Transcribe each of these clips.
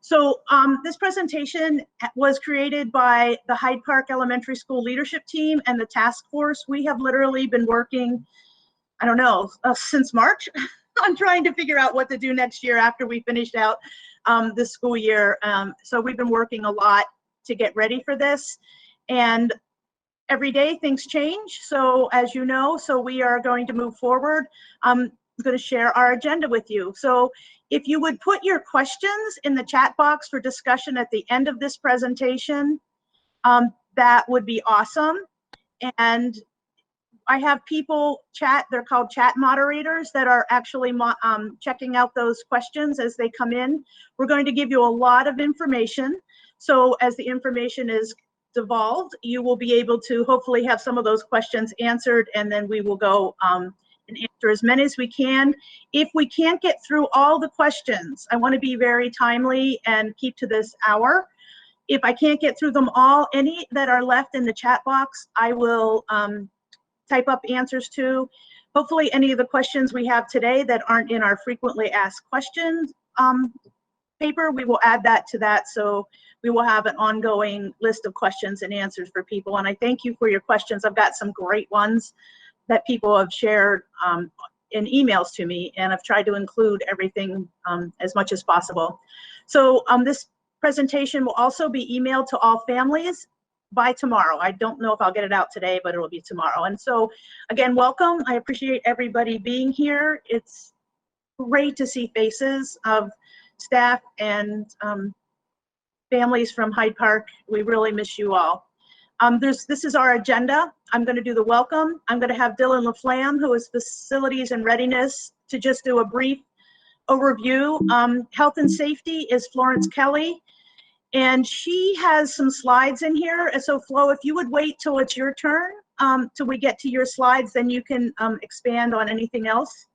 So this presentation was created by the Hyde Park Elementary School leadership team and the task force. We have literally been working, I don't know, since March on trying to figure out what to do next year after we finished out this school year. So we've been working a lot to get ready for this. And every day things change. So as you know, so we are going to move forward. I'm going to share our agenda with you. So if you would put your questions in the chat box for discussion at the end of this presentation, that would be awesome. And I have people chat, they're called chat moderators, that are actually checking out those questions as they come in. We're going to give you a lot of information. So as the information is devolved, you will be able to hopefully have some of those questions answered, and then we will go and answer as many as we can. If we can't get through all the questions, I want to be very timely and keep to this hour. If I can't get through them all, any that are left in the chat box, I will type up answers to. Hopefully any of the questions we have today that aren't in our frequently asked questions paper, we will add that to that, so we will have an ongoing list of questions and answers for people. And I thank you for your questions. I've got some great ones that people have shared in emails to me, and I've tried to include everything as much as possible. So this presentation will also be emailed to all families by tomorrow. I don't know if I'll get it out today, but it'll be tomorrow. And so again, welcome. I appreciate everybody being here. It's great to see faces of staff and families from Hyde Park. We really miss you all. This is our agenda. I'm going to do the welcome. I'm going to have Dylan LaFlamme, who is Facilities and Readiness, to just do a brief overview. Health and Safety is Florence Kelly, and she has some slides in here. And so Flo, if you would wait till it's your turn, till we get to your slides, then you can expand on anything else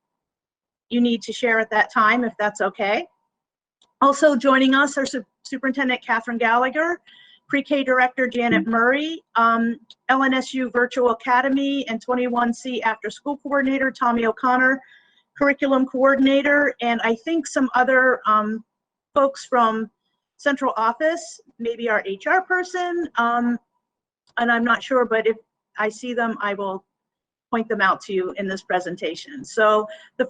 you need to share at that time, if that's okay. Also joining us are Superintendent Catherine Gallagher, Pre-K Director Janet Murray, LNSU Virtual Academy and 21C After School Coordinator Tommy O'Connor, Curriculum Coordinator, and I think some other folks from Central Office, maybe our HR person, and I'm not sure, but if I see them, I will point them out to you in this presentation. So the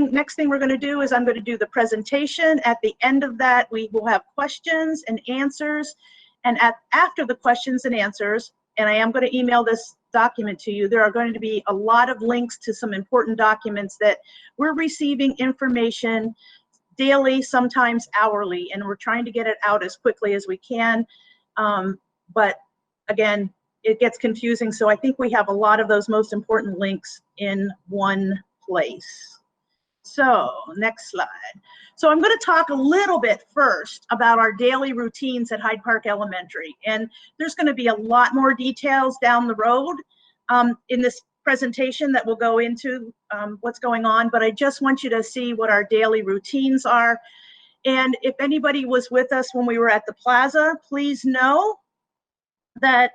next thing we're going to do is I'm going to do the presentation. At the end of that, we will have questions and answers. And after the questions and answers, and I am going to email this document to you, there are going to be a lot of links to some important documents that we're receiving information daily, sometimes hourly, and we're trying to get it out as quickly as we can. But again, it gets confusing, so I think we have a lot of those most important links in one place. So next slide. So I'm going to talk a little bit first about our daily routines at Hyde Park Elementary, and there's going to be a lot more details down the road in this presentation that will go into what's going on, but I just want you to see what our daily routines are. And if anybody was with us when we were at the plaza, please know that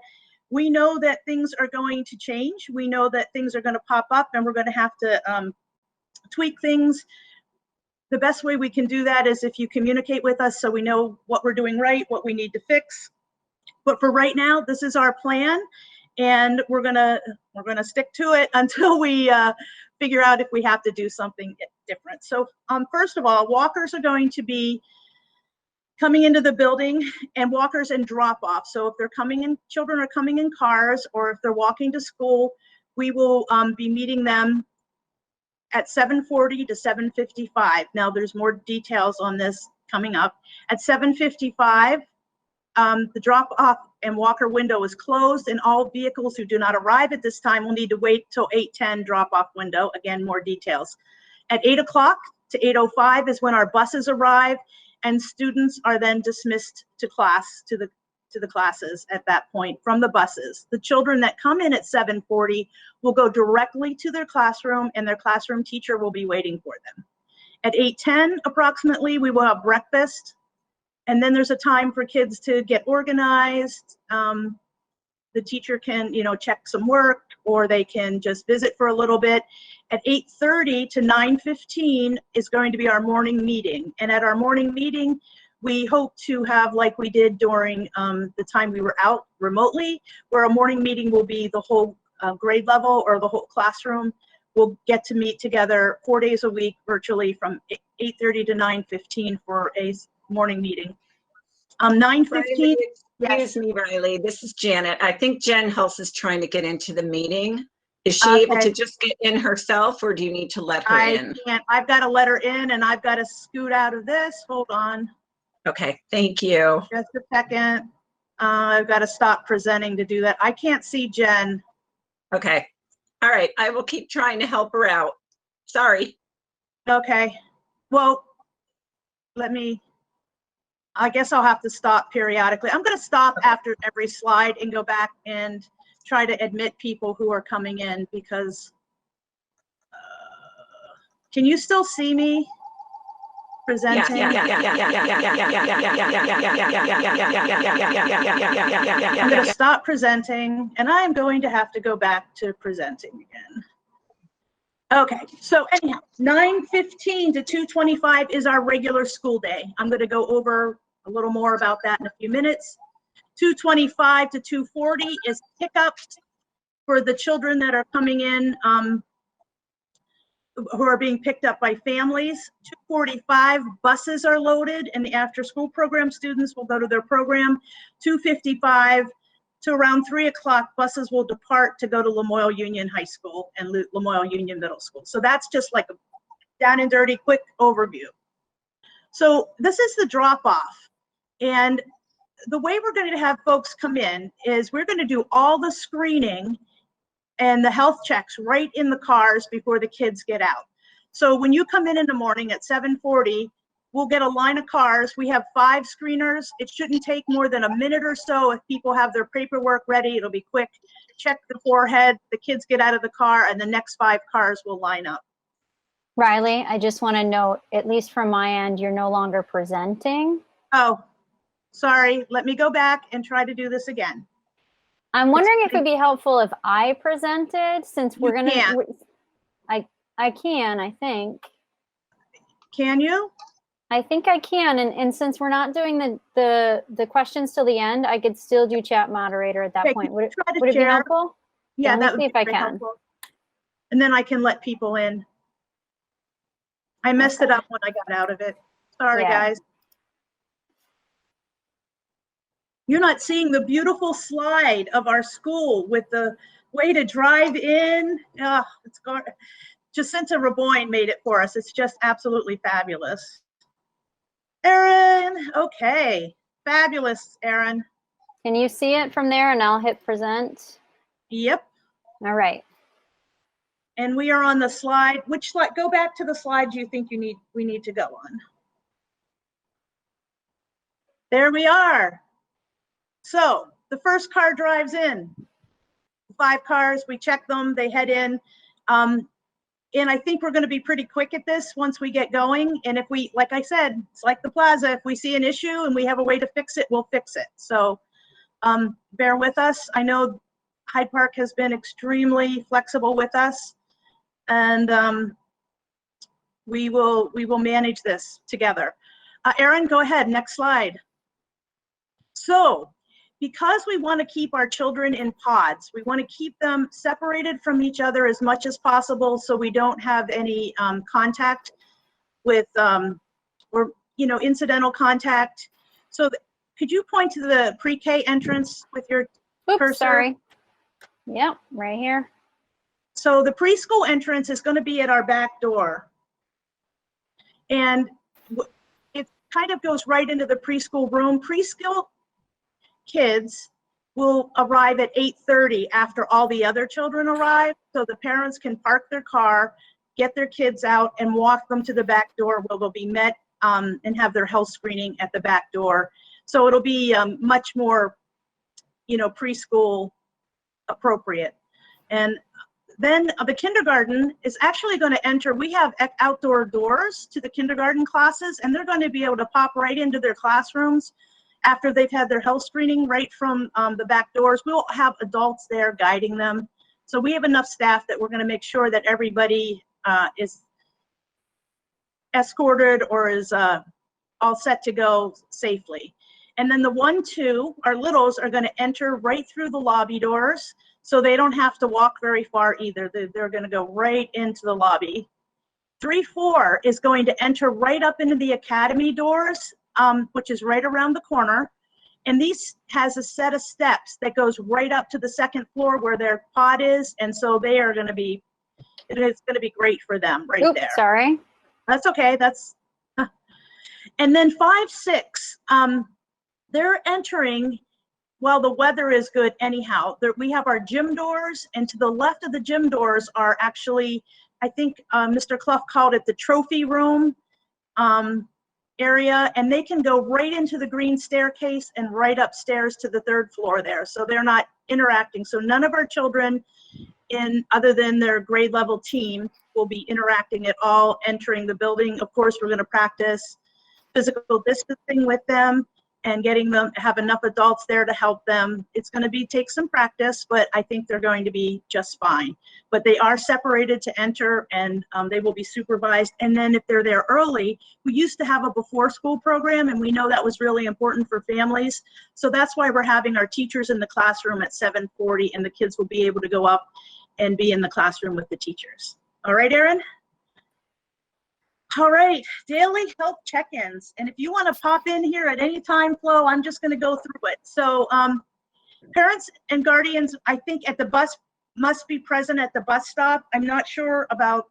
we know that things are going to change. We know that things are going to pop up and we're going to have to tweak things. The best way we can do that is if you communicate with us so we know what we're doing right, what we need to fix. But for right now, this is our plan, and we're gonna stick to it until we figure out if we have to do something different. So first of all, walkers are going to be coming into the building, and walkers and drop off. So if they're coming in, children are coming in cars, or if they're walking to school, we will be meeting them at 7:40 to 7:55. Now there's more details on this coming up. At 7:55, the drop off and walker window is closed, and all vehicles who do not arrive at this time will need to wait till 8:10 drop off window. Again, more details. At 8 o'clock to 8:05 is when our buses arrive, and students are then dismissed to class, to the classes at that point from the buses. The children that come in at 7:40 will go directly to their classroom, and their classroom teacher will be waiting for them. At 8:10 approximately, we will have breakfast, and then there's a time for kids to get organized. The teacher can, check some work, or they can just visit for a little bit. At 8:30 to 9:15 is going to be our morning meeting. And at our morning meeting, We hope to have, like we did during the time we were out remotely, where a morning meeting will be the whole grade level or the whole classroom. We'll get to meet together 4 days a week virtually from 8:30 to 9:15 for a morning meeting. 9:15. Excuse me, Reilly. This is Janet. I think Jen Hulse is trying to get into the meeting. Is she able to just get in herself, or do you need to let her in? I can't. I've got to let her in, and I've got to scoot out of this. Hold on. Okay, thank you. Just a second. I've got to stop presenting to do that. I can't see Jen. Okay. All right. I will keep trying to help her out. Sorry. Okay. Well, I guess I'll have to stop periodically. I'm going to stop after every slide and go back and try to admit people who are coming in, because can you still see me presenting? I'm going to stop presenting, and I'm going to have to go back to presenting again. Okay, so anyhow, 9:15 to 2:25 is our regular school day. I'm going to go over a little more about that in a few minutes. 2:25 to 2:40 is pickups for the children that are coming in who are being picked up by families. 2:45, buses are loaded, and the after-school program students will go to their program. 2:55 to around 3 o'clock, buses will depart to go to Lamoille Union High School and Lamoille Union Middle School. So that's just like a down and dirty quick overview. So this is the drop-off. And the way we're going to have folks come in is we're going to do all the screening and the health checks right in the cars before the kids get out. So when you come in the morning at 7:40, we'll get a line of cars. We have 5 screeners. It shouldn't take more than a minute or so. If people have their paperwork ready, it'll be quick. Check the forehead, the kids get out of the car, and the next 5 cars will line up. Reilly, I just want to note, at least from my end, you're no longer presenting. Oh, sorry. Let me go back and try to do this again. I'm wondering if it'd be helpful if I presented, since we're going to, I can, I think. Can you? I think I can, and since we're not doing the questions till the end, I could still do chat moderator at that point. Would it be helpful? Yeah, let me that see would if be I very can. helpful. And then I can let people in. I messed it up when I got out of it. Sorry, guys. You're not seeing the beautiful slide of our school with the way to drive in. Oh, it's gone. Jacinta Raboyne made it for us. It's just absolutely fabulous. Erin, okay. Fabulous, Erin. Can you see it from there, and I'll hit present? Yep. All right. And we are on the slide. Which slide? Go back to the slide you think we need to go on. There we are. So the first car drives in. 5 cars, we check them, they head in. And I think we're going to be pretty quick at this once we get going. And if we, like I said, it's like the plaza, if we see an issue and we have a way to fix it, we'll fix it. So bear with us. I know Hyde Park has been extremely flexible with us, and we will manage this together. Erin, go ahead, next slide. So because we want to keep our children in pods, we want to keep them separated from each other as much as possible so we don't have any contact with, or, you know, incidental contact. So could you point to the pre-K entrance with your cursor? Sorry. Yep, right here. So the preschool entrance is going to be at our back door. And it kind of goes right into the preschool room. Preschool kids will arrive at 8:30 after all the other children arrive, so the parents can park their car, get their kids out, and walk them to the back door where they'll be met and have their health screening at the back door. So it'll be much more, you know, preschool appropriate. And then the kindergarten is actually going to enter. We have outdoor doors to the kindergarten classes, and they're going to be able to pop right into their classrooms after they've had their health screening right from the back doors. We'll have adults there guiding them. So we have enough staff that we're going to make sure that everybody is escorted or is all set to go safely. And then the 1, 2, our littles are going to enter right through the lobby doors, so they don't have to walk very far either. They're going to go right into the lobby. 3, 4 is going to enter right up into the academy doors, which is right around the corner. And these has a set of steps that goes right up to the 2nd floor where their pod is. And so they are going to be, it's going to be great for them right there. Sorry. That's okay. And then 5, 6, they're entering while the weather is good anyhow. We have our gym doors, and to the left of the gym doors are actually, I think Mr. Clough called it the trophy room area, and they can go right into the green staircase and right upstairs to the 3rd floor there. So they're not interacting. So none of our children other than their grade level team will be interacting at all entering the building. Of course, we're going to practice physical distancing with them and getting them have enough adults there to help them. It's going to take some practice, but I think they're going to be just fine. But they are separated to enter, and they will be supervised. And then if they're there early, we used to have a before school program, and we know that was really important for families. So that's why we're having our teachers in the classroom at 7:40, and the kids will be able to go up and be in the classroom with the teachers. All right, Erin? All right, daily health check-ins. And if you want to pop in here at any time, Flo, I'm just going to go through it. So parents and guardians, I think at the bus must be present at the bus stop. I'm not sure about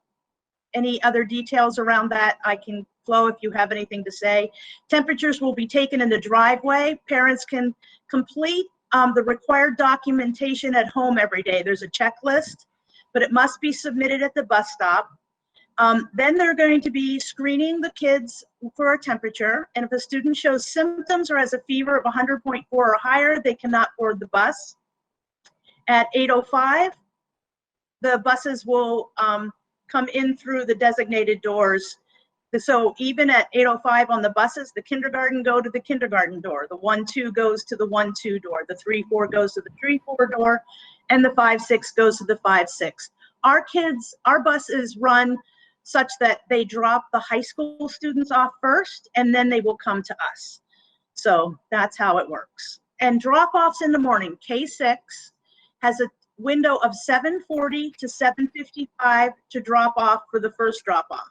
any other details around that. I can, Flo, if you have anything to say. Temperatures will be taken in the driveway. Parents can complete the required documentation at home every day. There's a checklist, but it must be submitted at the bus stop. Then they're going to be screening the kids for a temperature, and if a student shows symptoms or has a fever of 100.4 or higher, they cannot board the bus. At 8:05, the buses will come in through the designated doors. So even at 8:05 on the buses, the kindergarten go to the kindergarten door, the 1, 2 goes to the 1, 2 door, the 3, 4 goes to the 3, 4 door, and the 5, 6 goes to the 5, 6. Our buses run such that they drop the high school students off first, and then they will come to us. So that's how it works. And drop-offs in the morning, K6 has a window of 7:40 to 7:55 to drop off for the first drop-off.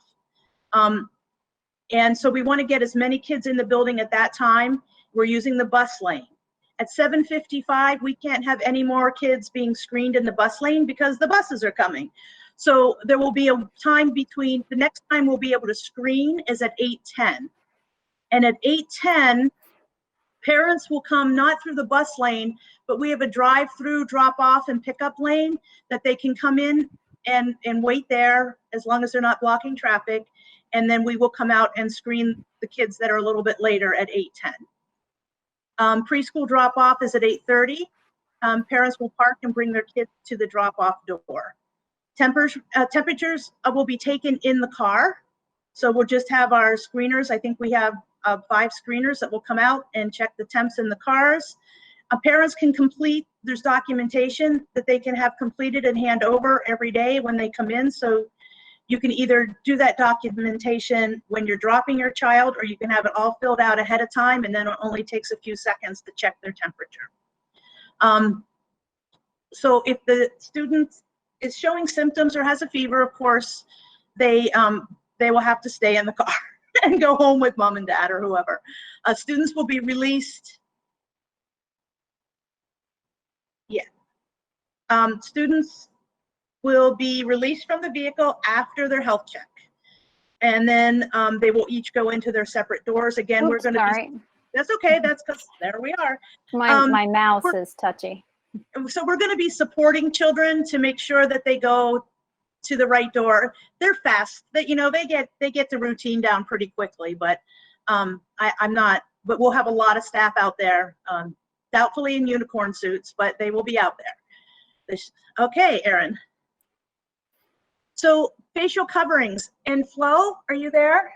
And so we want to get as many kids in the building at that time. We're using the bus lane. At 7:55, we can't have any more kids being screened in the bus lane because the buses are coming. So there will be a time between, the next time we'll be able to screen is at 8:10. And at 8:10, parents will come not through the bus lane, but we have a drive-through drop-off and pickup lane that they can come in and wait there as long as they're not blocking traffic. And then we will come out and screen the kids that are a little bit later at 8:10. Preschool drop-off is at 8:30. Parents will park and bring their kids to the drop-off door. Temperatures will be taken in the car. So we'll just have our screeners. I think we have 5 screeners that will come out and check the temps in the cars. Parents can complete, there's documentation that they can have completed and hand over every day when they come in. So you can either do that documentation when you're dropping your child, or you can have it all filled out ahead of time, and then it only takes a few seconds to check their temperature. So if the student is showing symptoms or has a fever, of course, they will have to stay in the car and go home with mom and dad or whoever. Students will be released. Students will be released from the vehicle after their health check. And then they will each go into their separate doors. Again, we're going to that's okay. That's because there we are. My mouse is touchy. So we're going to be supporting children to make sure that they go to the right door. They're fast. That they get the routine down pretty quickly. But I'm not. But we'll have a lot of staff out there, doubtfully in unicorn suits, but they will be out there. Okay, Erin. So facial coverings. And Flo, are you there?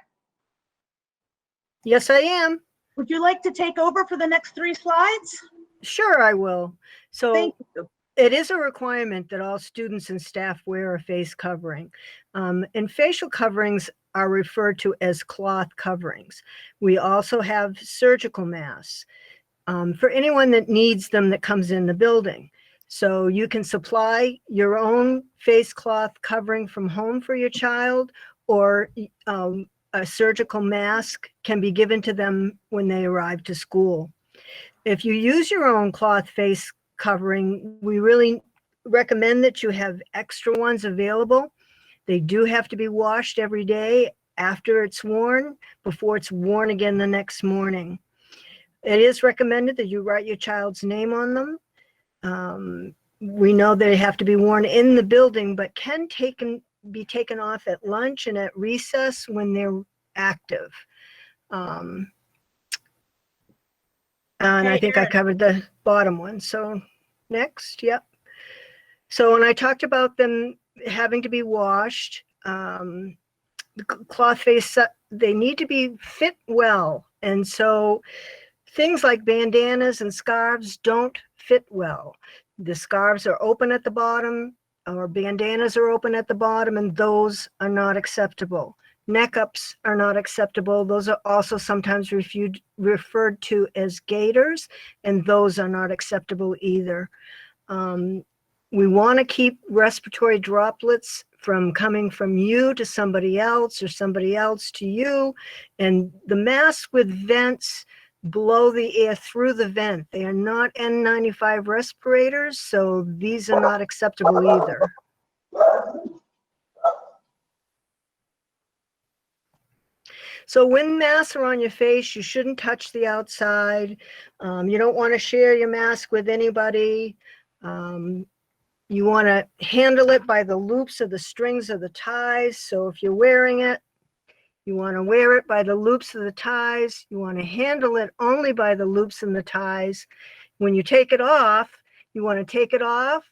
Yes, I am. Would you like to take over for the next 3 slides? Sure, I will. So Thank you. It is a requirement that all students and staff wear a face covering. And facial coverings are referred to as cloth coverings. We also have surgical masks for anyone that needs them that comes in the building. So you can supply your own face cloth covering from home for your child, or a surgical mask can be given to them when they arrive to school. If you use your own cloth face covering, we really recommend that you have extra ones available. They do have to be washed every day after it's worn, before it's worn again the next morning. It is recommended that you write your child's name on them. We know they have to be worn in the building, but can be taken off at lunch and at recess when they're active. And I think I covered the bottom one. So next, yep. So when I talked about them having to be washed, the cloth face, they need to be fit well. And so things like bandanas and scarves don't fit well. The scarves are open at the bottom, or bandanas are open at the bottom, and those are not acceptable. Neck-ups are not acceptable. Those are also sometimes referred to as gaiters, and those are not acceptable either. We want to keep respiratory droplets from coming from you to somebody else, or somebody else to you. And the masks with vents blow the air through the vent. They are not N95 respirators, so these are not acceptable either. So when masks are on your face, you shouldn't touch the outside. You don't want to share your mask with anybody. You want to handle it by the loops of the strings of the ties. So if you're wearing it, you want to wear it by the loops of the ties. You want to handle it only by the loops and the ties. When you take it off, you want to take it off,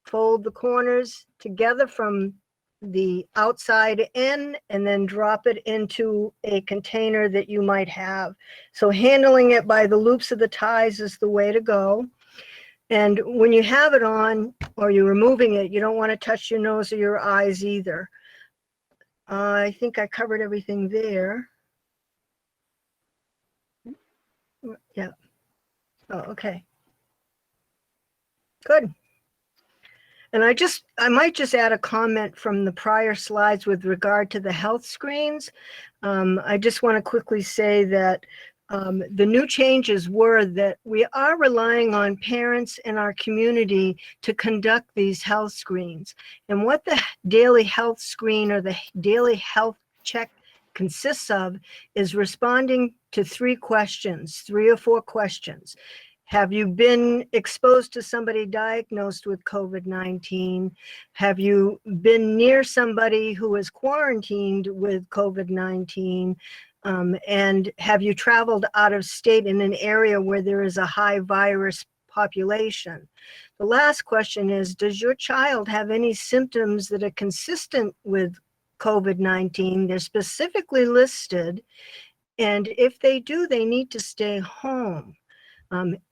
fold the corners together from the outside in, and then drop it into a container that you might have. So handling it by the loops of the ties is the way to go. And when you have it on, or you're removing it, you don't want to touch your nose or your eyes either. I think I covered everything there. Yeah. Oh, okay. Good. And I might just add a comment from the prior slides with regard to the health screens. I just want to quickly say that the new changes were that we are relying on parents in our community to conduct these health screens. And what the daily health screen or the daily health check consists of is responding to 3 or 4 questions. Have you been exposed to somebody diagnosed with COVID-19? Have you been near somebody who is quarantined with COVID-19? And have you traveled out of state in an area where there is a high virus population? The last question is, does your child have any symptoms that are consistent with COVID-19? They're specifically listed. And if they do, they need to stay home.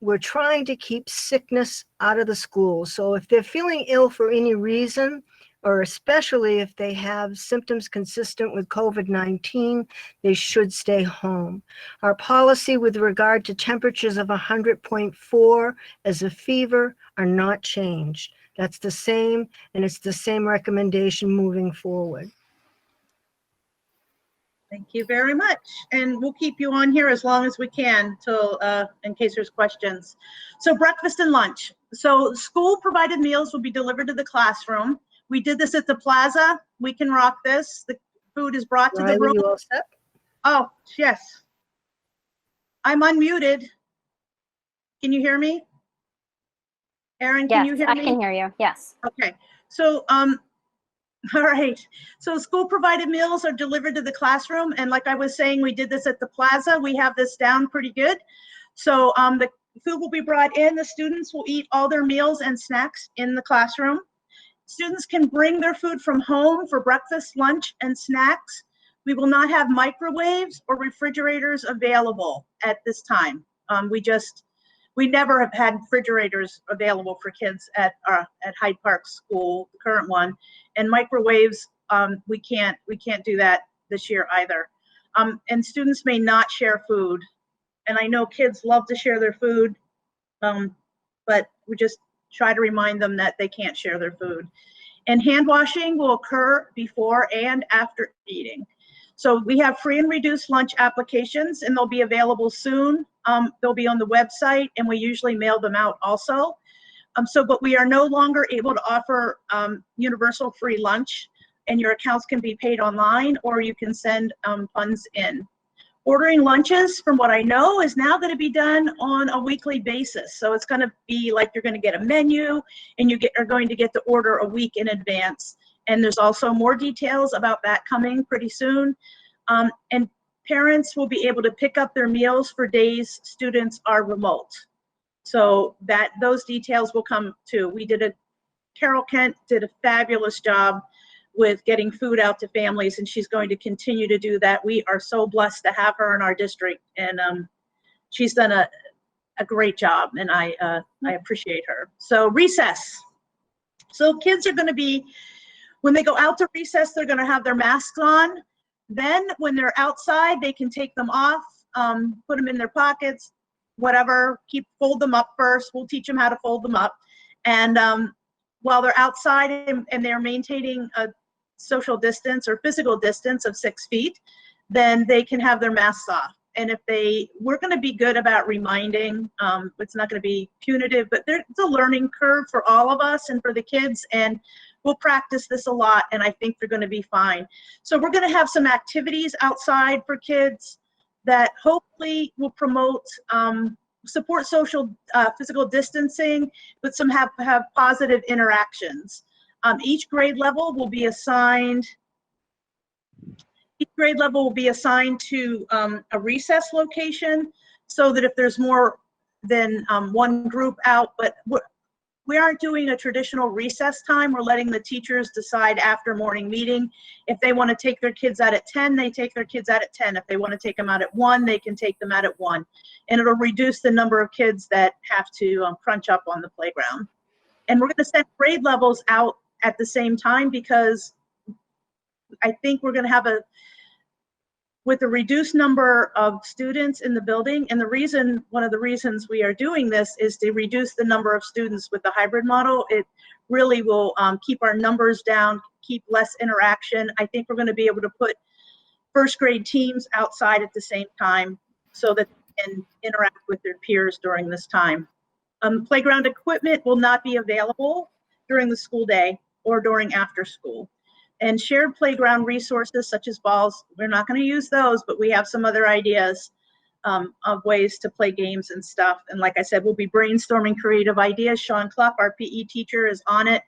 We're trying to keep sickness out of the school. So if they're feeling ill for any reason, or especially if they have symptoms consistent with COVID-19, they should stay home. Our policy with regard to temperatures of 100.4 as a fever are not changed. That's the same, and it's the same recommendation moving forward. Thank you very much. And we'll keep you on here as long as we can till in case there's questions. So breakfast and lunch. So school provided meals will be delivered to the classroom. We did this at the plaza. We can rock this. The food is brought to the room. You all set? Oh, yes. I'm unmuted. Can you hear me? Erin, can you hear me? Yes, I can hear you. Yes. Okay. So all right. So school provided meals are delivered to the classroom. And like I was saying, we did this at the plaza. We have this down pretty good. So the food will be brought in. The students will eat all their meals and snacks in the classroom. Students can bring their food from home for breakfast, lunch, and snacks. We will not have microwaves or refrigerators available at this time. We never have had refrigerators available for kids at Hyde Park School, the current one, and microwaves. We can't do that this year either. And students may not share food. And I know kids love to share their food, but we just try to remind them that they can't share their food. And hand washing will occur before and after eating. So we have free and reduced lunch applications, and they'll be available soon. They'll be on the website, and we usually mail them out also. But we are no longer able to offer universal free lunch, and your accounts can be paid online, or you can send funds in. Ordering lunches, from what I know, is now going to be done on a weekly basis. So it's going to be like you're going to get a menu, and you are going to get to order a week in advance. And there's also more details about that coming pretty soon. And parents will be able to pick up their meals for days students are remote. So those details will come too. Carol Kent did a fabulous job with getting food out to families, and she's going to continue to do that. We are so blessed to have her in our district, and she's done a great job, and I appreciate her. So recess. So kids are going to be, when they go out to recess, they're going to have their masks on. Then when they're outside, they can take them off, put them in their pockets, whatever, fold them up first. We'll teach them how to fold them up. And while they're outside and they're maintaining a social distance or physical distance of 6 feet, then they can have their masks off. And we're going to be good about reminding, it's not going to be punitive, but it's a learning curve for all of us and for the kids, and we'll practice this a lot, and I think they're going to be fine. So we're going to have some activities outside for kids that hopefully will promote, support social physical distancing, but some have positive interactions. Each grade level will be assigned to a recess location, so that if there's more than one group out, but we aren't doing a traditional recess time. We're letting the teachers decide after morning meeting. If they want to take their kids out at 10, they take their kids out at 10. If they want to take them out at 1, they can take them out at 1. And it'll reduce the number of kids that have to crunch up on the playground. And we're going to send grade levels out at the same time, because I think we're going to have with a reduced number of students in the building, and one of the reasons we are doing this is to reduce the number of students with the hybrid model. It really will keep our numbers down, keep less interaction. I think we're going to be able to put first grade teams outside at the same time so that they can interact with their peers during this time. Playground equipment will not be available during the school day or during after school. And shared playground resources such as balls, we're not going to use those, but we have some other ideas of ways to play games and stuff. And like I said, we'll be brainstorming creative ideas. Sean Clough, our PE teacher, is on it.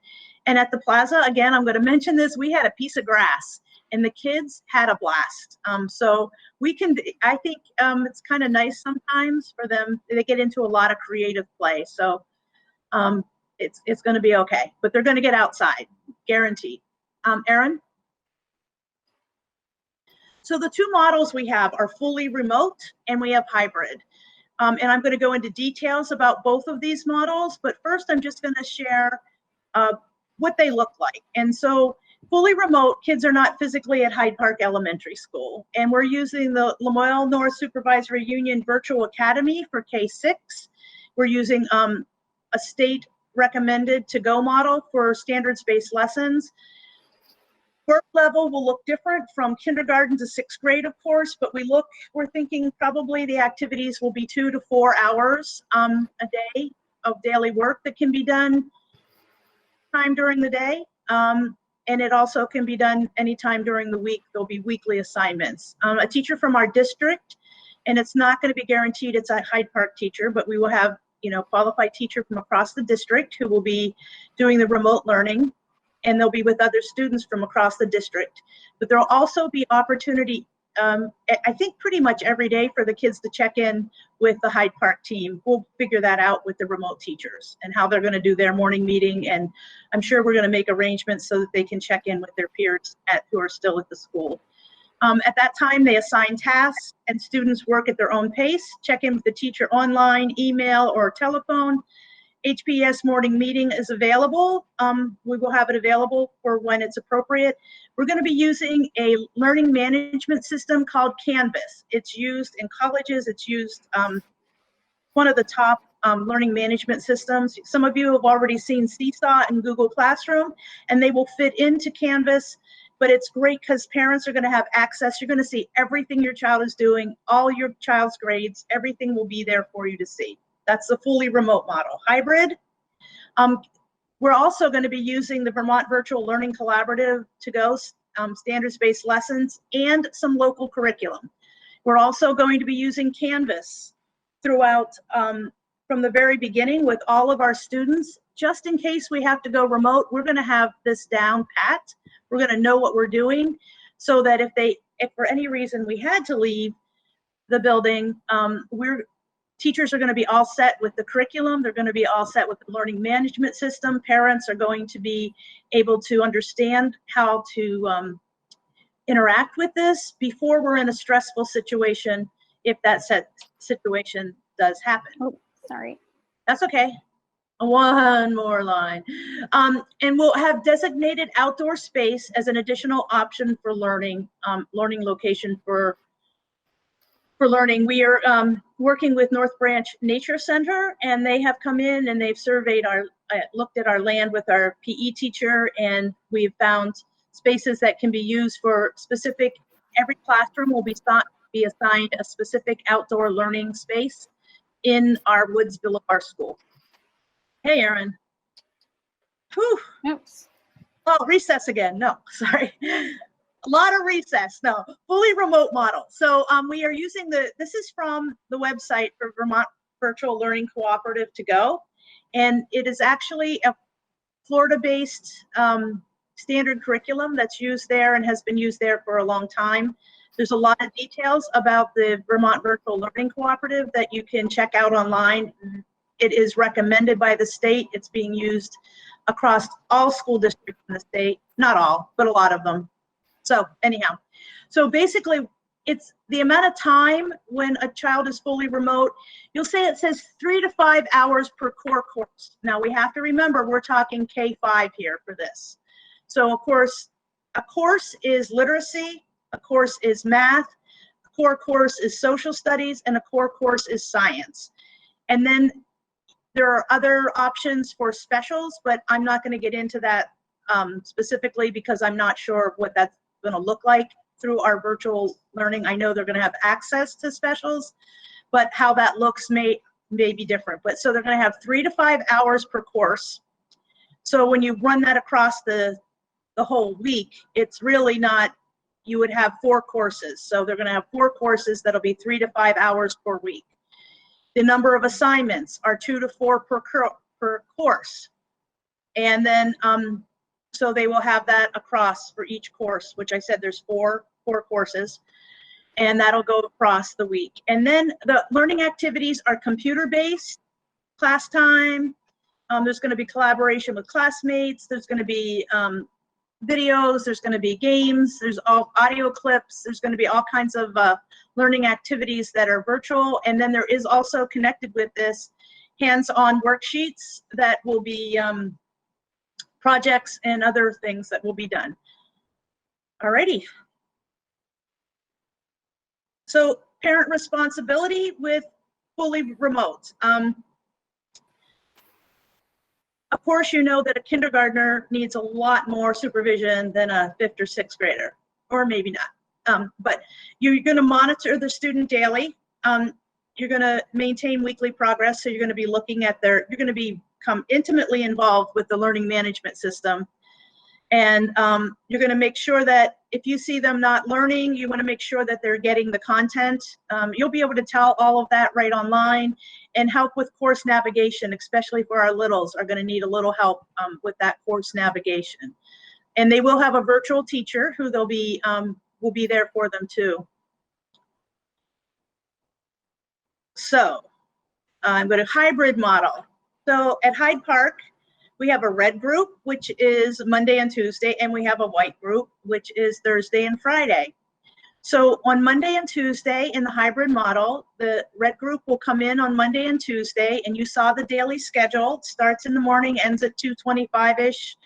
And at the plaza, again, I'm going to mention this, we had a piece of grass, and the kids had a blast. So I think it's kind of nice sometimes for them. They get into a lot of creative play. So it's going to be okay, but they're going to get outside, guaranteed. Erin? So the two models we have are fully remote, and we have hybrid. And I'm going to go into details about both of these models, but first I'm just going to share what they look like. And so fully remote, kids are not physically at Hyde Park Elementary School, and we're using the Lamoille North Supervisory Union Virtual Academy for K-6. We're using a state recommended to-go model for standards-based lessons. Work level will look different from kindergarten to 6th grade, of course, but we're thinking probably the activities will be 2 to 4 hours a day of daily work that can be done time during the day. And it also can be done anytime during the week. There'll be weekly assignments. A teacher from our district, and it's not going to be guaranteed it's a Hyde Park teacher, but we will have, qualified teacher from across the district who will be doing the remote learning, and they'll be with other students from across the district. But there'll also be opportunity, I think pretty much every day, for the kids to check in with the Hyde Park team. We'll figure that out with the remote teachers and how they're going to do their morning meeting, and I'm sure we're going to make arrangements so that they can check in with their peers who are still at the school. At that time, they assign tasks, and students work at their own pace, check in with the teacher online, email, or telephone. HPES morning meeting is available. We will have it available for when it's appropriate. We're going to be using a learning management system called Canvas. It's used in colleges. It's used one of the top learning management systems. Some of you have already seen Seesaw and Google Classroom, and they will fit into Canvas. But it's great because parents are going to have access. You're going to see everything your child is doing, all your child's grades, everything will be there for you to see. That's the fully remote model. Hybrid, we're also going to be using the Vermont Virtual Learning Collaborative to go standards-based lessons and some local curriculum. We're also going to be using Canvas throughout from the very beginning with all of our students. Just in case we have to go remote, we're going to have this down pat. We're going to know what we're doing so that if for any reason we had to leave the building, teachers are going to be all set with the curriculum. They're going to be all set with the learning management system. Parents are going to be able to understand how to interact with this before we're in a stressful situation, if that situation does happen. Oh, sorry. That's okay. One more line. And we'll have designated outdoor space as an additional option for learning location for learning. We are working with North Branch Nature Center, and they have come in and they've surveyed looked at our land with our PE teacher, and we've found spaces that can be used for specific, every classroom will be assigned a specific outdoor learning space in our woods below our school. Hey, Erin. Whew. Oops. Oh, recess again. No, sorry. A lot of recess. No, fully remote model. So we are using this is from the website for Vermont Virtual Learning Cooperative to go. And it is actually a Florida-based standard curriculum that's used there and has been used there for a long time. There's a lot of details about the Vermont Virtual Learning Cooperative that you can check out online. It is recommended by the state. It's being used across all school districts in the state. Not all, but a lot of them. So anyhow, so basically it's the amount of time when a child is fully remote. You'll say it says 3 to 5 hours per core course. Now we have to remember we're talking K-5 here for this. So of course, a course is literacy, a course is math, a core course is social studies, and a core course is science. And then there are other options for specials, but I'm not going to get into that specifically because I'm not sure what that's going to look like through our virtual learning. I know they're going to have access to specials, but how that looks may be different. But so they're going to have 3 to 5 hours per course. So when you run that across the whole week, it's really not, you would have 4 courses. So they're going to have 4 courses that'll be 3 to 5 hours per week. The number of assignments are 2 to 4 per course. And then, so they will have that across for each course, which I said there's four courses, and that'll go across the week. And then the learning activities are computer-based, class time. There's going to be collaboration with classmates. There's going to be videos. There's going to be games. There's all audio clips. There's going to be all kinds of learning activities that are virtual. And then there is also connected with this hands-on worksheets that will be projects and other things that will be done. Alrighty. So parent responsibility with fully remote. Of course, you know that a kindergartner needs a lot more supervision than a 5th or 6th grader, or maybe not. But you're going to monitor the student daily. You're going to maintain weekly progress. So you're going to be looking at you're going to become intimately involved with the learning management system. And you're going to make sure that if you see them not learning, you want to make sure that they're getting the content. You'll be able to tell all of that right online, and help with course navigation, especially for our littles, are going to need a little help with that course navigation. And they will have a virtual teacher who will be there for them too. So I'm going to hybrid model. So at Hyde Park, we have a red group, which is Monday and Tuesday, and we have a white group, which is Thursday and Friday. So on Monday and Tuesday in the hybrid model, the red group will come in on Monday and Tuesday, and you saw the daily schedule. It starts in the morning, ends at 2:25-ish.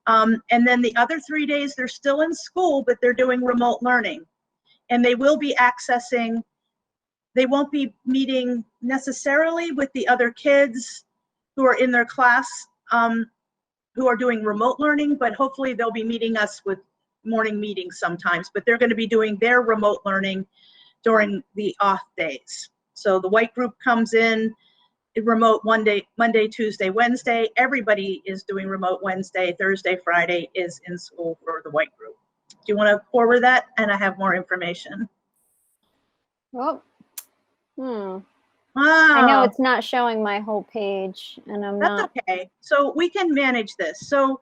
And then the other 3 days, they're still in school, but they're doing remote learning. And they will be accessing, they won't be meeting necessarily with the other kids who are in their class who are doing remote learning, but hopefully they'll be meeting us with morning meetings sometimes, but they're going to be doing their remote learning during the off days. So the white group comes in remote Monday, Tuesday, Wednesday. Everybody is doing remote Wednesday. Thursday, Friday is in school for the white group. Do you want to forward that? And I have more information. Oh, Ah, I know it's not showing my whole page, and I'm not. That's okay. So we can manage this. So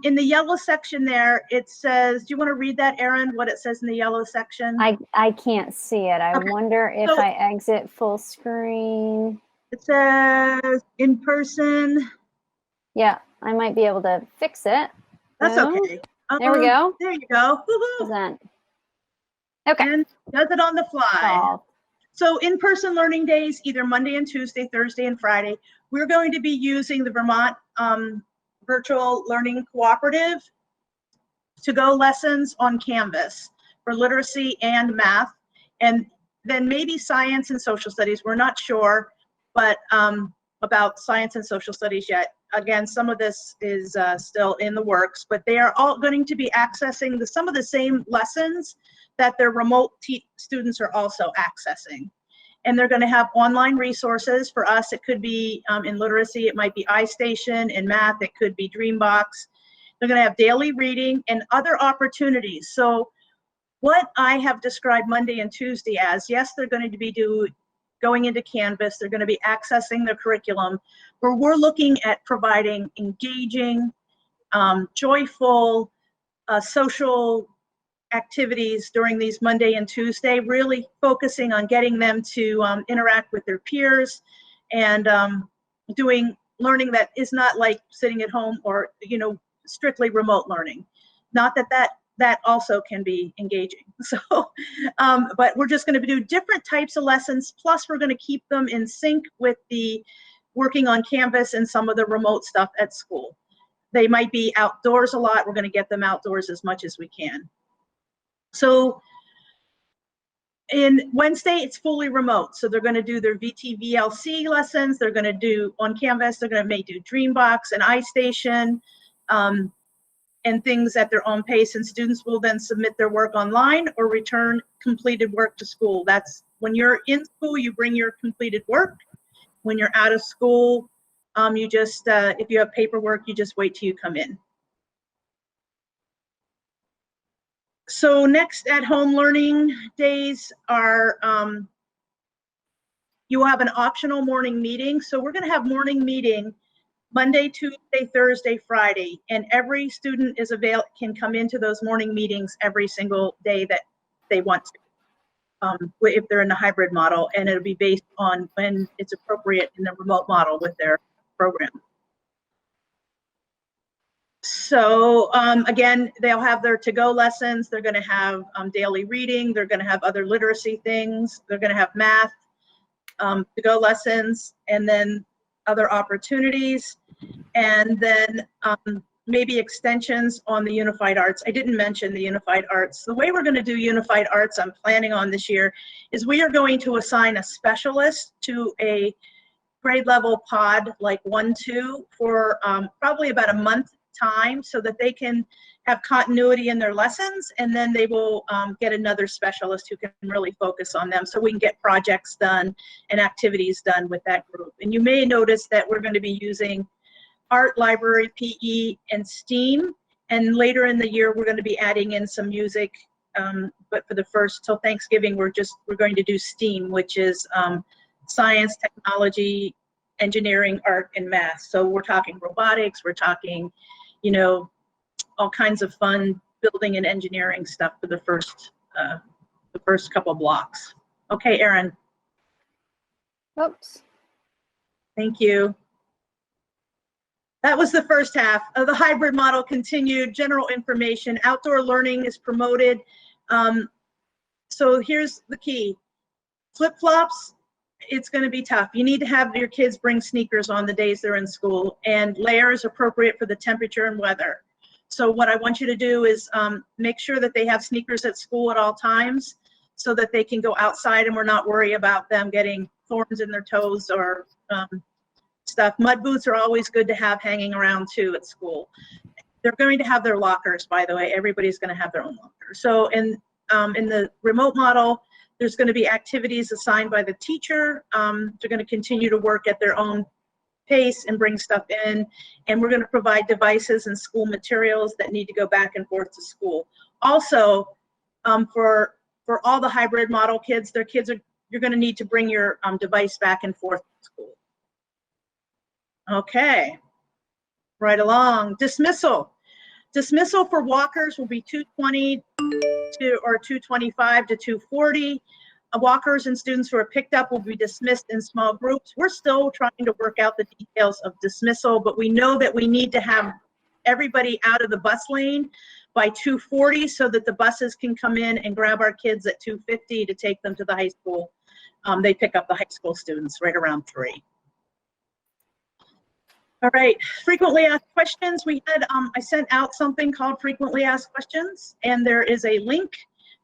in the yellow section there, it says, do you want to read that, Erin, what it says in the yellow section? I can't see it. I Okay. wonder if So- I exit full screen. It says in person. Yeah, I might be able to fix it. That's Boom. okay. There we go. There you go. Woohoo. Present. Okay. And does it on the fly. Solved. So in-person learning days, either Monday and Tuesday, Thursday and Friday, we're going to be using the Vermont Virtual Learning Cooperative to-go lessons on Canvas for literacy and math, and then maybe science and social studies. We're not sure, but about science and social studies yet. Again, some of this is still in the works, but they are all going to be accessing some of the same lessons that their remote students are also accessing. And they're going to have online resources. For us, it could be in literacy, it might be iStation. In math, it could be Dreambox. They're going to have daily reading and other opportunities. So what I have described Monday and Tuesday as, yes, they're going to be going into Canvas, they're going to be accessing their curriculum, where we're looking at providing engaging, joyful, social activities during these Monday and Tuesday, really focusing on getting them to interact with their peers and doing learning that is not like sitting at home or, you know, strictly remote learning. Not that also can be engaging. So, but we're just going to do different types of lessons. Plus, we're going to keep them in sync with the working on Canvas and some of the remote stuff at school. They might be outdoors a lot. We're going to get them outdoors as much as we can. So in Wednesday, it's fully remote. So they're going to do their VTVLC lessons. They're going to do on Canvas. They're going to do Dreambox and iStation and things at their own pace. And students will then submit their work online or return completed work to school. That's when you're in school, you bring your completed work. When you're out of school, you just, if you have paperwork, you just wait till you come in. So next at home learning days are, you will have an optional morning meeting. So we're going to have morning meeting Monday, Tuesday, Thursday, Friday, and every student is can come into those morning meetings every single day that they want to, if they're in the hybrid model, and it'll be based on when it's appropriate in the remote model with their program. So again, they'll have their to-go lessons. They're going to have daily reading. They're going to have other literacy things. They're going to have math, to-go lessons, and then other opportunities. And then maybe extensions on the Unified Arts. I didn't mention the Unified Arts. The way we're going to do Unified Arts, I'm planning on this year, is we are going to assign a specialist to a grade level pod, like 1-2, for probably about a month time, so that they can have continuity in their lessons, and then they will get another specialist who can really focus on them, so we can get projects done and activities done with that group. And you may notice that we're going to be using art, library, PE, and STEAM, and later in the year we're going to be adding in some music, but for the first till Thanksgiving we're going to do STEAM, which is science, technology, engineering, art, and math. So we're talking robotics, we're talking, you know, all kinds of fun building and engineering stuff for the first couple blocks. Okay, Erin. Oops. Thank you. That was the first half of the hybrid model. Continued general information. Outdoor learning is promoted. So here's the key. Flip-flops, it's going to be tough. You need to have your kids bring sneakers on the days they're in school, and layers appropriate for the temperature and weather. So what I want you to do is make sure that they have sneakers at school at all times so that they can go outside and we're not worried about them getting thorns in their toes or stuff. Mud boots are always good to have hanging around too at school. They're going to have their lockers, by the way. Everybody's going to have their own locker. So in the remote model, there's going to be activities assigned by the teacher. They're going to continue to work at their own pace and bring stuff in. And we're going to provide devices and school materials that need to go back and forth to school. Also, for all the hybrid model kids, you're going to need to bring your device back and forth to school. Okay, right along. Dismissal. Dismissal for walkers will be 220 or 225 to 240. Walkers and students who are picked up will be dismissed in small groups. We're still trying to work out the details of dismissal, but we know that we need to have everybody out of the bus lane by 240 so that the buses can come in and grab our kids at 250 to take them to the high school. They pick up the high school students right around 3. All right, frequently asked questions. We had, I sent out something called frequently asked questions, and there is a link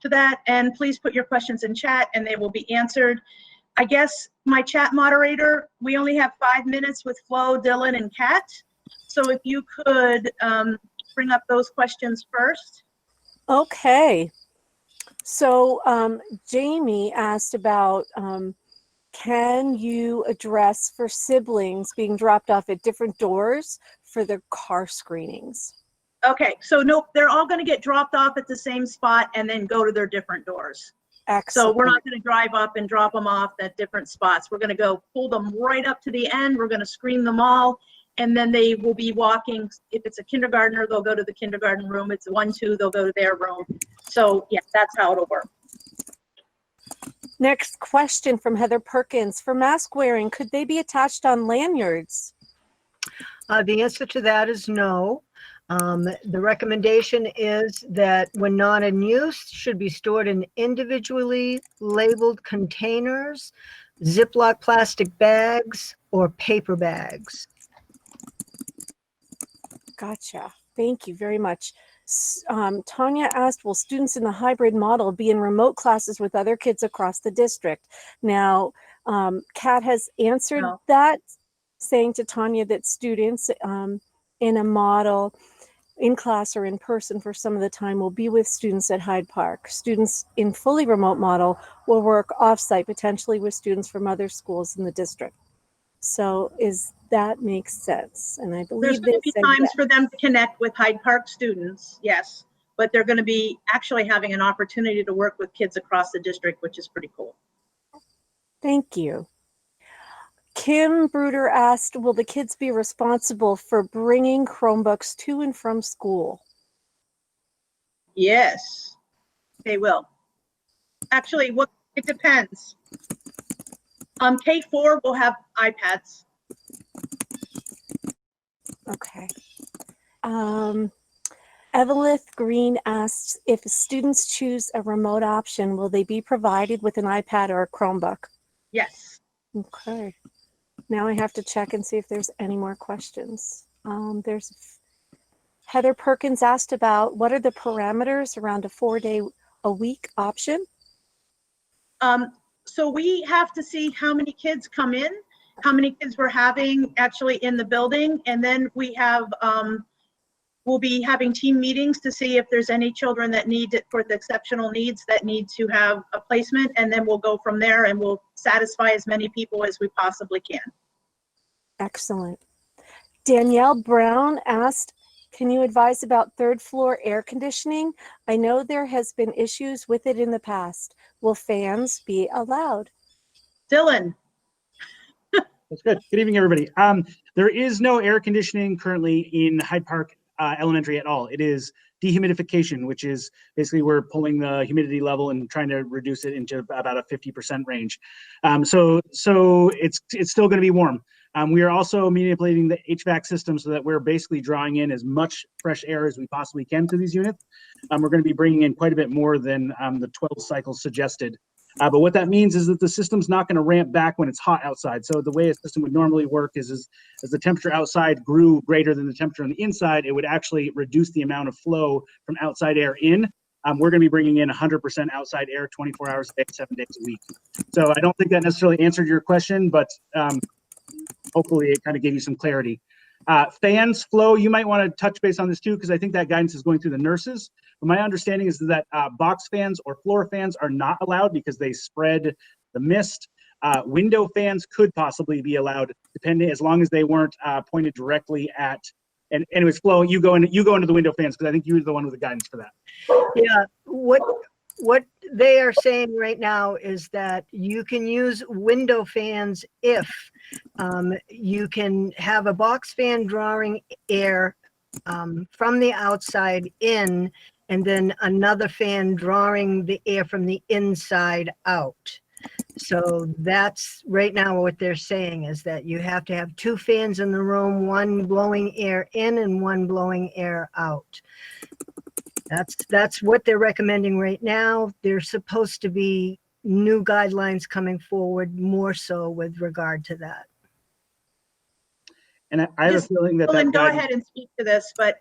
to that, and please put your questions in chat and they will be answered. I guess my chat moderator, we only have 5 minutes with Flo, Dylan, and Kat. So if you could bring up those questions first. Okay. So Jamie asked about, can you address for siblings being dropped off at different doors for their car screenings? Okay, so no, they're all going to get dropped off at the same spot and then go to their different doors. Excellent. So we're not going to drive up and drop them off at different spots. We're going to go pull them right up to the end. We're going to screen them all, and then they will be walking. If it's a kindergartner, they'll go to the kindergarten room. It's 1, 2, they'll go to their room. So yeah, that's how it'll work. Next question from Heather Perkins. For mask wearing, could they be attached on lanyards? The answer to that is no. The recommendation is that when not in use, should be stored in individually labeled containers, Ziploc plastic bags, or paper bags. Gotcha. Thank you very much. Tanya asked, will students in the hybrid model be in remote classes with other kids across the district? Now, Kat has answered that, saying to Tanya that students in a model in class or in person for some of the time will be with students at Hyde Park. Students in fully remote model will work off-site, potentially with students from other schools in the district. So that makes sense? And I believe there's going to be times for them to connect with Hyde Park students, yes, but they're going to be actually having an opportunity to work with kids across the district, which is pretty cool. Thank you. Kim Bruder asked, will the kids be responsible for bringing Chromebooks to and from school? Yes, they will. Actually, it depends. K4 will have iPads. Okay. Evelyn Green asks, if students choose a remote option, will they be provided with an iPad or a Chromebook? Yes. Okay. Now I have to check and see if there's any more questions. There's Heather Perkins asked about what are the parameters around a 4-day-a-week option? So we have to see how many kids come in, how many kids we're having actually in the building, and then we have we'll be having team meetings to see if there's any children that need it for the exceptional needs that need to have a placement, and then we'll go from there and we'll satisfy as many people as we possibly can. Excellent. Danielle Brown asked, can you advise about third floor air conditioning? I know there has been issues with it in the past. Will fans be allowed? Dylan. That's good. Good evening, everybody. There is no air conditioning currently in Hyde Park Elementary at all. It is dehumidification, which is basically we're pulling the humidity level and trying to reduce it into about a 50% range. So it's still going to be warm. We are also manipulating the HVAC system so that we're basically drawing in as much fresh air as we possibly can to these units. We're going to be bringing in quite a bit more than the 12 cycles suggested. But what that means is that the system's not going to ramp back when it's hot outside. So the way a system would normally work is as the temperature outside grew greater than the temperature on the inside, it would actually reduce the amount of flow from outside air in. We're going to be bringing in 100% outside air 24 hours a day, 7 days a week. So I don't think that necessarily answered your question, but hopefully it kind of gave you some clarity. Fans flow, you might want to touch base on this too, because I think that guidance is going through the nurses. But my understanding is that box fans or floor fans are not allowed because they spread the mist. Window fans could possibly be allowed, depending, as long as they weren't pointed directly at. And anyways, Flo, you go into the window fans because I think you're the one with the guidance for that. Yeah, what they are saying right now is that you can use window fans if you can have a box fan drawing air from the outside in, and then another fan drawing the air from the inside out. So that's right now what they're saying, is that you have to have two fans in the room, one blowing air in and one blowing air out. That's what they're recommending right now. There's supposed to be new guidelines coming forward more so with regard to that. And I have a feeling that Lynn, go ahead and speak to this, but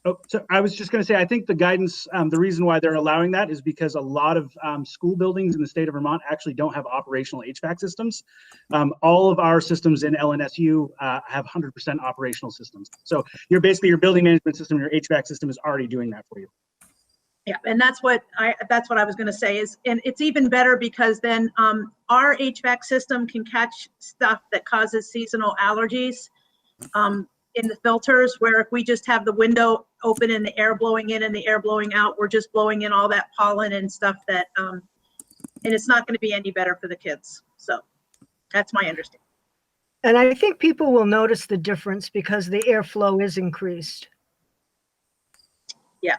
oh, so I was just going to say, I think the guidance, the reason why they're allowing that is because a lot of school buildings in the state of Vermont actually don't have operational HVAC systems. All of our systems in LNSU have 100% operational systems. So your building management system, your HVAC system is already doing that for you. yeah, and that's what I was going to say is, and it's even better because then our HVAC system can catch stuff that causes seasonal allergies in the filters, where if we just have the window open and the air blowing in and the air blowing out, we're just blowing in all that pollen and stuff that, and it's not going to be any better for the kids. So that's my understanding. And I think people will notice the difference because the airflow is increased. Yeah.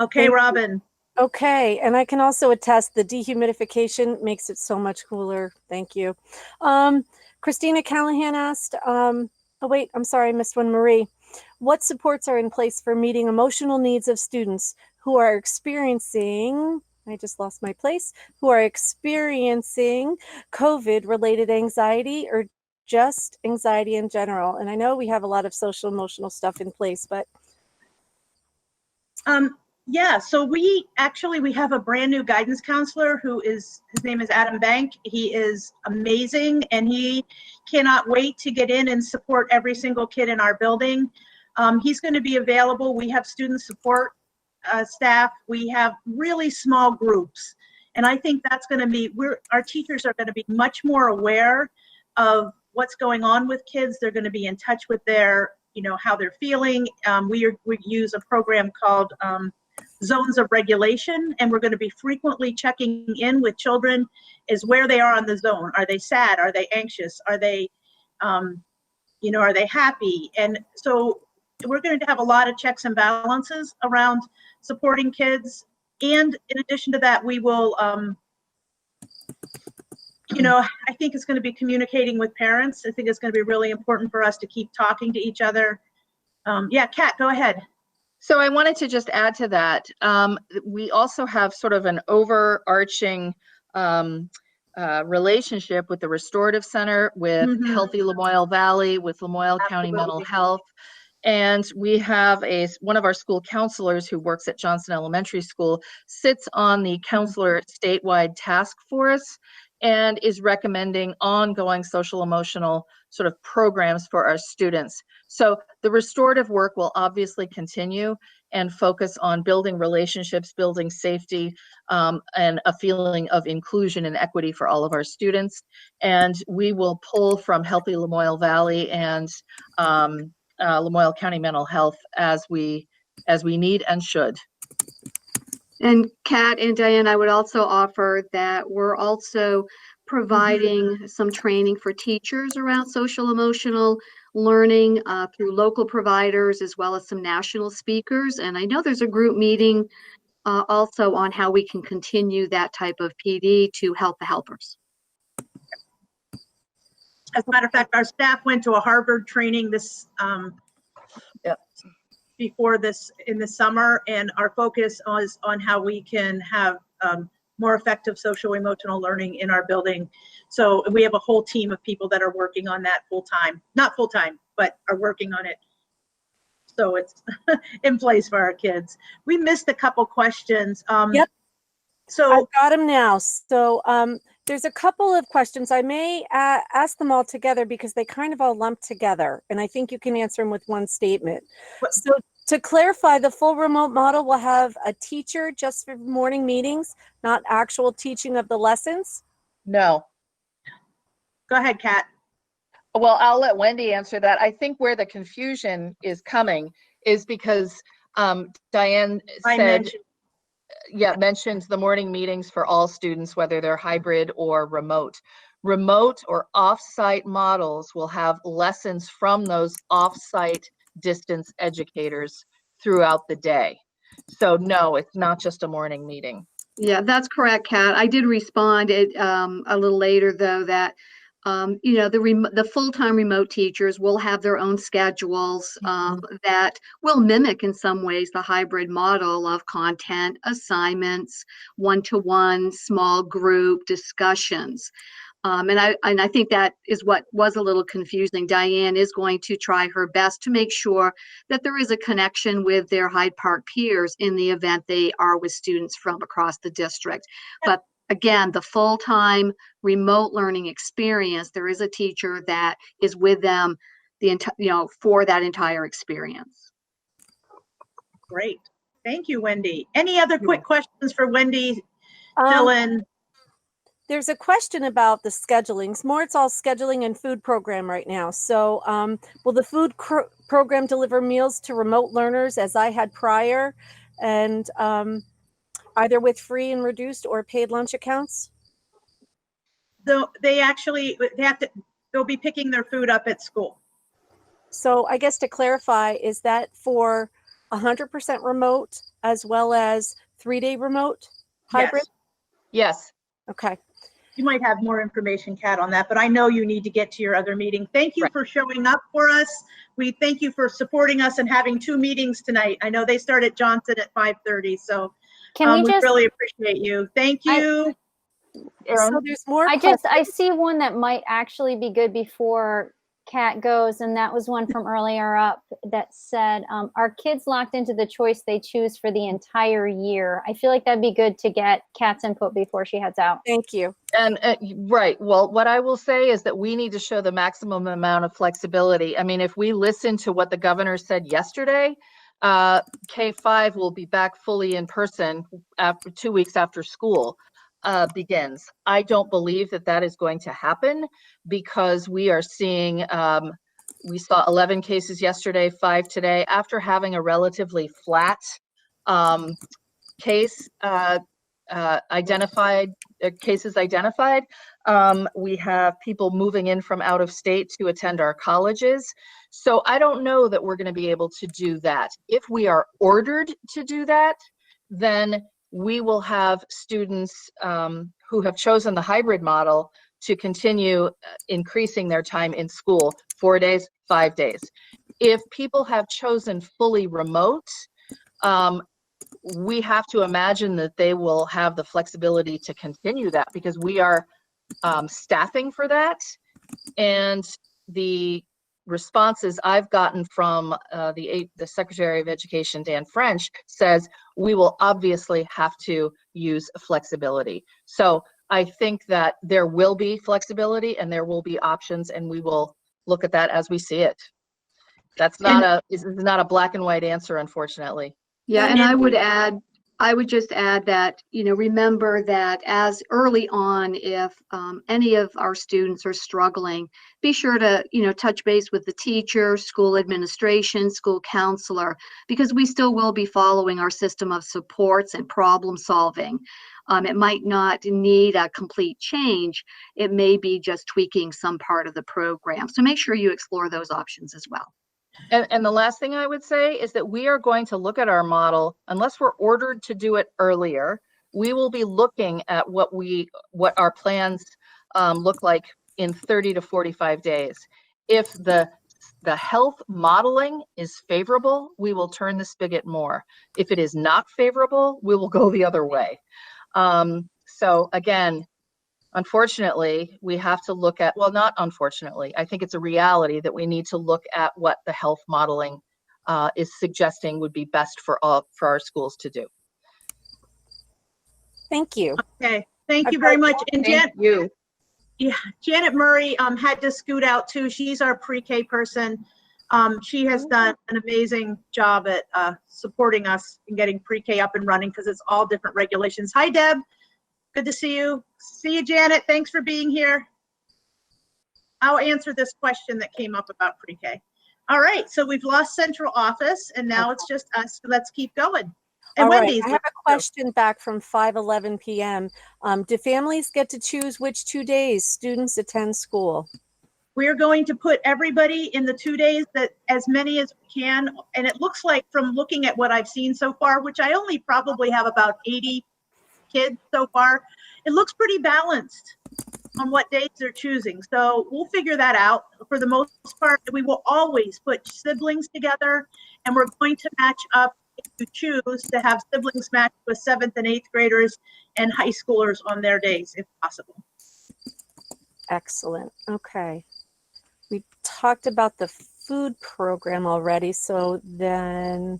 Okay, Robin. Okay, and I can also attest the dehumidification makes it so much cooler. Thank you. Christina Callahan asked, oh wait, I'm sorry, I missed one, Marie. What supports are in place for meeting emotional needs of students who are experiencing, I just lost my place, who are experiencing COVID-related anxiety or just anxiety in general? And I know we have a lot of social emotional stuff in place, but. Yeah, so we have a brand new guidance counselor his name is Adam Bank. He is amazing and he cannot wait to get in and support every single kid in our building. He's going to be available. We have student support staff. We have really small groups. And I think that's going to be, our teachers are going to be much more aware of what's going on with kids. They're going to be in touch with their, how they're feeling. We use a program called zones of regulation, and we're going to be frequently checking in with children is where they are on the zone. Are they sad? Are they anxious? Are they, are they happy? And so we're going to have a lot of checks and balances around supporting kids. And in addition to that, we will, I think it's going to be communicating with parents. I think it's going to be really important for us to keep talking to each other. Yeah, Kat, go ahead. So I wanted to just add to that. We also have sort of an overarching relationship with the Restorative Center, with Healthy Lamoille Valley, with Lamoille County Mental Health. And we have one of our school counselors who works at Johnson Elementary School, sits on the counselor statewide task force and is recommending ongoing social emotional sort of programs for our students. So the restorative work will obviously continue and focus on building relationships, building safety, and a feeling of inclusion and equity for all of our students. And we will pull from Healthy Lamoille Valley and Lamoille County Mental Health as we need and should. And Kat and Diane, I would also offer that we're also providing some training for teachers around social emotional learning through local providers as well as some national speakers. And I know there's a group meeting also on how we can continue that type of PD to help the helpers. As a matter of fact, our staff went to a Harvard training this before this in the summer, and our focus is on how we can have more effective social emotional learning in our building. So we have a whole team of people that are working on that full time, not full time, but are working on it. So it's in place for our kids. We missed a couple questions. Yep. So I've got them now. So there's a couple of questions. I may ask them all together because they kind of all lump together, and I think you can answer them with one statement. So to clarify, the full remote model will have a teacher just for morning meetings, not actual teaching of the lessons? No. go ahead, Kat. Well, I'll let Wendy answer that. I think where the confusion is coming is because Diane mentioned the morning meetings for all students, whether they're hybrid or remote. Remote or off-site models will have lessons from those off-site distance educators throughout the day. So no, it's not just a morning meeting. Yeah, that's correct, Kat. I did respond a little later, though, that you know, the full-time remote teachers will have their own schedules that will mimic in some ways the hybrid model of content, assignments, one-to-one, small group discussions. And I think that is what was a little confusing. Diane is going to try her best to make sure that there is a connection with their Hyde Park peers in the event they are with students from across the district. But again, the full-time remote learning experience, there is a teacher that is with them for that entire experience. Great. Thank you, Wendy. Any other quick questions for Wendy, Dylan? There's a question about the schedulings. More, it's all scheduling and food program right now. So will the food program deliver meals to remote learners as I had prior, and either with free and reduced or paid lunch accounts? So they'll be picking their food up at school. So I guess to clarify, is that for 100% remote as well as 3-day remote hybrid? Yes. Okay. You might have more information, Kat, on that, but I know you need to get to your other meeting. Thank you for showing up for us. We thank you for supporting us and having 2 meetings tonight. I know they start at Johnson at 5:30, so we really appreciate you. Thank you. So there's more. I see one that might actually be good before Kat goes, and that was one from earlier up that said, are kids locked into the choice they choose for the entire year? I feel like that'd be good to get Kat's input before she heads out. Thank you. And right. Well, what I will say is that we need to show the maximum amount of flexibility. I mean, if we listen to what the governor said yesterday, K-5 will be back fully in person after 2 weeks after school begins. I don't believe that is going to happen because we are seeing, we saw 11 cases yesterday, 5 today. After having a relatively flat cases identified, we have people moving in from out of state to attend our colleges. So I don't know that we're going to be able to do that. If we are ordered to do that, then we will have students who have chosen the hybrid model to continue increasing their time in school, 4 days, 5 days. If people have chosen fully remote, we have to imagine that they will have the flexibility to continue that because we are staffing for that. And the responses I've gotten from the Secretary of Education, Dan French, says we will obviously have to use flexibility. So I think that there will be flexibility and there will be options, and we will look at that as we see it. This is not a black and white answer, unfortunately. Yeah, and I would just add that, remember that as early on, if any of our students are struggling, be sure to, touch base with the teacher, school administration, school counselor, because we still will be following our system of supports and problem solving. It might not need a complete change. It may be just tweaking some part of the program. So make sure you explore those options as well. And the last thing I would say is that we are going to look at our model, unless we're ordered to do it earlier, we will be looking at what our plans look like in 30 to 45 days. If the health modeling is favorable, we will turn the spigot more. If it is not favorable, we will go the other way. So again, unfortunately, we have to look at, well, not unfortunately, I think it's a reality that we need to look at what the health modeling is suggesting would be best for our schools to do. Thank you. Okay, thank you very much. And Thank you. Yeah, Janet Murray had to scoot out too. She's our pre-K person. She has done an amazing job at supporting us in getting pre-K up and running because it's all different regulations. Hi, Deb. Good to see you. See you, Janet. Thanks for being here. I'll answer this question that came up about pre-K. All right, so we've lost central office and now it's just us. Let's keep going. And All right, Wendy's. I have a question back from 5:11 p.m. Do families get to choose which 2 days students attend school? We're going to put everybody in the 2 days, that as many as we can. And it looks like, from looking at what I've seen so far, which I only probably have about 80 kids so far, it looks pretty balanced on what days they're choosing. So we'll figure that out. For the most part, we will always put siblings together, and we're going to match up, if you choose to have siblings match with 7th and 8th graders and high schoolers on their days, if possible. Excellent. Okay. We talked about the food program already. So then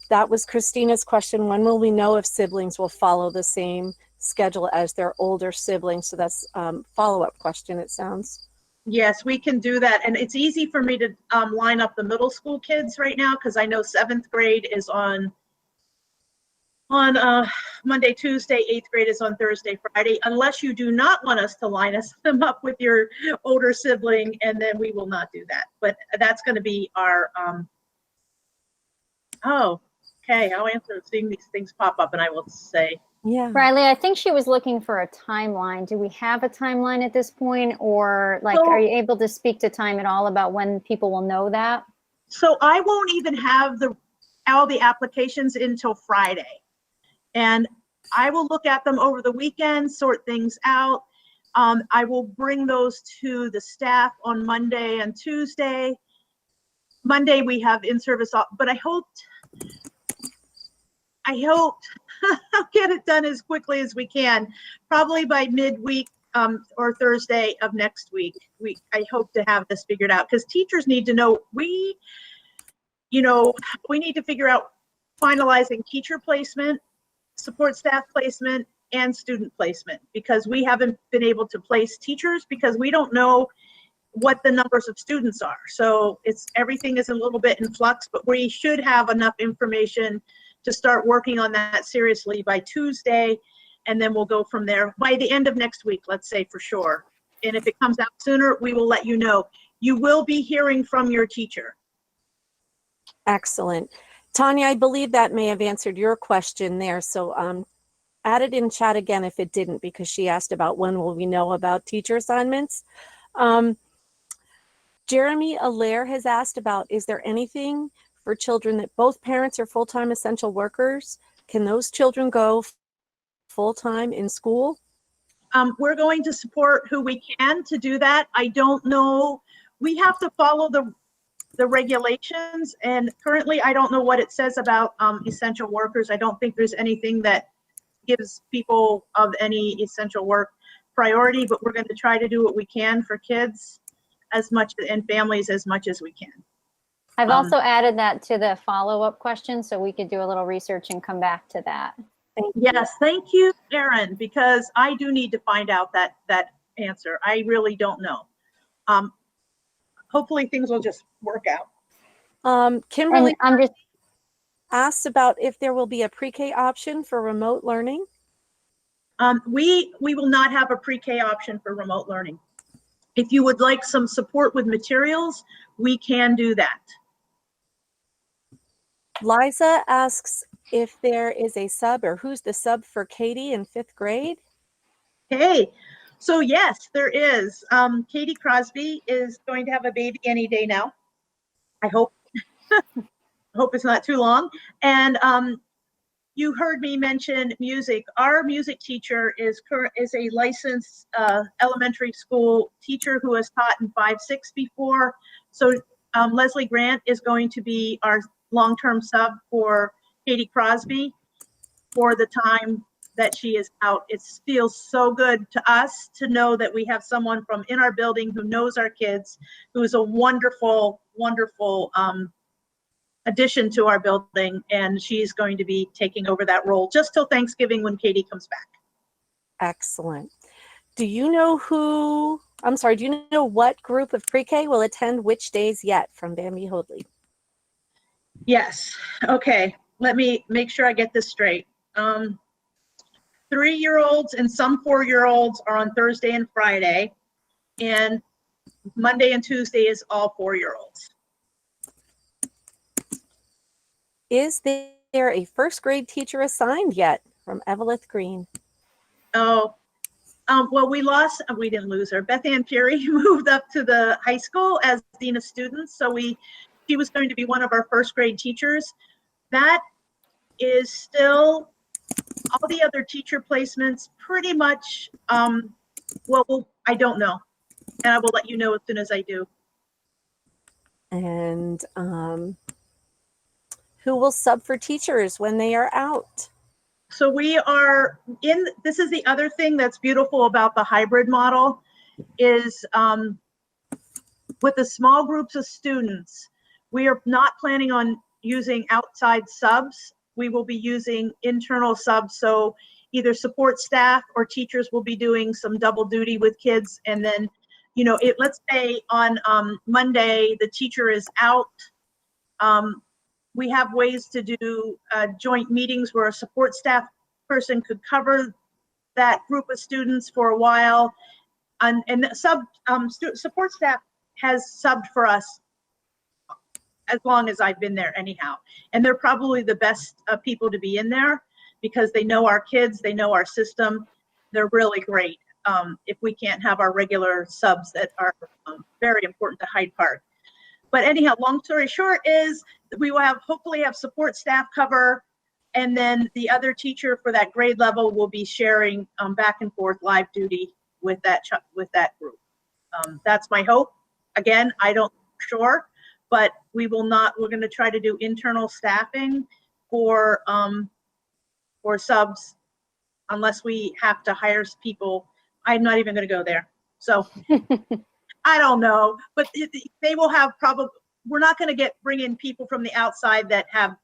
that was Christina's question. When will we know if siblings will follow the same schedule as their older siblings? So that's follow-up question, it sounds. Yes, we can do that. And it's easy for me to line up the middle school kids right now because I know 7th grade is on Monday, Tuesday, 8th grade is on Thursday, Friday, unless you do not want us to line them up with your older sibling, and then we will not do that. But that's going to be our, oh, okay, I'll answer, seeing these things pop up, and I will say. Yeah. Reilly, I think she was looking for a timeline. Do we have a timeline at this point, or like, are you able to speak to time at all about when people will know that? So I won't even have all the applications until Friday. And I will look at them over the weekend, sort things out. I will bring those to the staff on Monday and Tuesday. Monday we have in-service, but I hoped I'll get it done as quickly as we can, probably by midweek or Thursday of next week. I hope to have this figured out because teachers need to know, we need to figure out finalizing teacher placement, support staff placement, and student placement, because we haven't been able to place teachers because we don't know what the numbers of students are. So everything is a little bit in flux, but we should have enough information to start working on that seriously by Tuesday, and then we'll go from there by the end of next week, let's say, for sure. And if it comes out sooner, we will let you know. You will be hearing from your teacher. Excellent. Tanya, I believe that may have answered your question there. So add it in chat again if it didn't, because she asked about when will we know about teacher assignments. Jeremy Allaire has asked about, is there anything for children that both parents are full-time essential workers? Can those children go full-time in school? We're going to support who we can to do that. I don't know. We have to follow the regulations, and currently I don't know what it says about essential workers. I don't think there's anything that gives people of any essential work priority, but we're going to try to do what we can for kids as much, and families as much as we can. I've also added that to the follow-up question, so we could do a little research and come back to that. Yes, thank you, Erin, because I do need to find out that answer. I really don't know. Hopefully things will just work out. Kimberly I'm just asked about if there will be a pre-K option for remote learning. We will not have a pre-K option for remote learning. If you would like some support with materials, we can do that. Liza asks if there is a sub, or who's the sub for Katie in 5th grade? Okay, so yes, there is. Katie Crosby is going to have a baby any day now. I hope. I hope it's not too long. And you heard me mention music. Our music teacher is a licensed elementary school teacher who has taught in 5-6 before. So Leslie Grant is going to be our long-term sub for Katie Crosby for the time that she is out. It feels so good to us to know that we have someone from in our building who knows our kids, who is a wonderful, wonderful addition to our building, and she's going to be taking over that role just till Thanksgiving when Katie comes back. Excellent. Do you know what group of pre-K will attend which days yet from Bambi Hoadley? Yes. Okay. Let me make sure I get this straight. 3-year-olds and some 4-year-olds are on Thursday and Friday, and Monday and Tuesday is all 4-year-olds. Is there a first grade teacher assigned yet from Evelyn Green? Oh, well, we didn't lose her. Beth Ann Peary moved up to the high school as Dean of Students. So she was going to be one of our first grade teachers. That is still, all the other teacher placements pretty much, well, I don't know. And I will let you know as soon as I do. And who will sub for teachers when they are out? So this is the other thing that's beautiful about the hybrid model is with the small groups of students, we are not planning on using outside subs. We will be using internal subs. So either support staff or teachers will be doing some double duty with kids. And then, let's say on Monday, the teacher is out. We have ways to do joint meetings where a support staff person could cover that group of students for a while. And support staff has subbed for us as long as I've been there anyhow. And they're probably the best people to be in there because they know our kids, they know our system. They're really great if we can't have our regular subs that are very important to Hyde Park. But anyhow, long story short is we will hopefully have support staff cover, and then the other teacher for that grade level will be sharing back and forth live duty with that group. That's my hope. Again, I don't know for sure, but we're going to try to do internal staffing for subs unless we have to hire people. I'm not even going to go there. So I don't know, but they will have we're not going to bring in people from the outside that have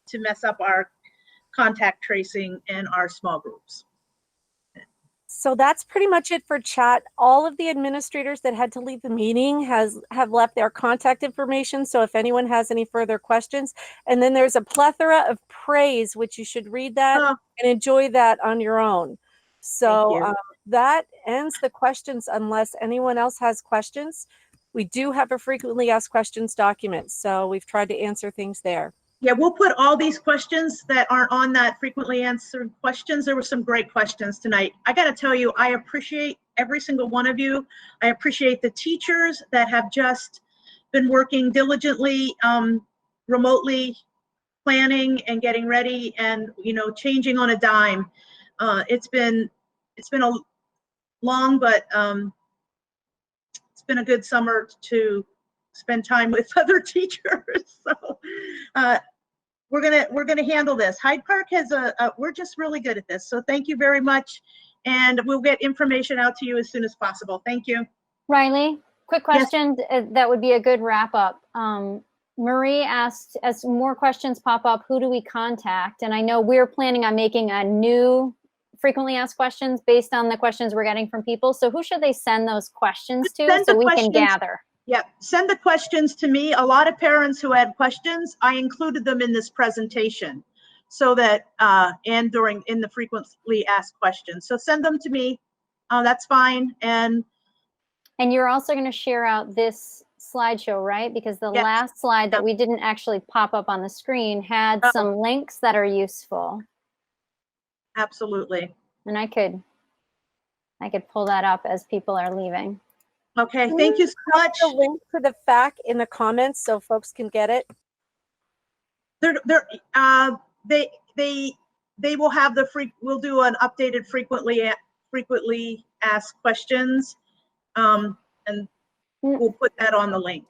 to mess up our contact tracing and our small groups. So that's pretty much it for chat. All of the administrators that had to leave the meeting have left their contact information. So if anyone has any further questions, and then there's a plethora of praise, which you should read that and enjoy that on your own. So that ends the questions unless anyone else has questions. We do have a frequently asked questions document, so we've tried to answer things there. Yeah, we'll put all these questions that aren't on that frequently answered questions. There were some great questions tonight. I got to tell you, I appreciate every single one of you. I appreciate the teachers that have just been working diligently, remotely planning and getting ready and, changing on a dime. It's been a long, but it's been a good summer to spend time with other teachers. So we're gonna handle this. Hyde Park has we're just really good at this. So thank you very much, and we'll get information out to you as soon as possible. Thank you. Reilly, quick question. Yes. That would be a good wrap up. Marie asked, as more questions pop up, who do we contact? And I know we're planning on making a new frequently asked questions based on the questions we're getting from people. So who should they send those questions to so we can gather? Yeah, send the questions to me. A lot of parents who had questions, I included them in this presentation so that, and in the frequently asked questions. So send them to me. That's fine. And you're also going to share out this slideshow, right? Because the last slide that we didn't actually pop up on the screen had some links that are useful. Absolutely. And I could pull that up as people are leaving. Okay, thank you so much. The link to the FAQ in the comments so folks can get it. they will have we'll do an updated frequently asked questions, and we'll put that on the link.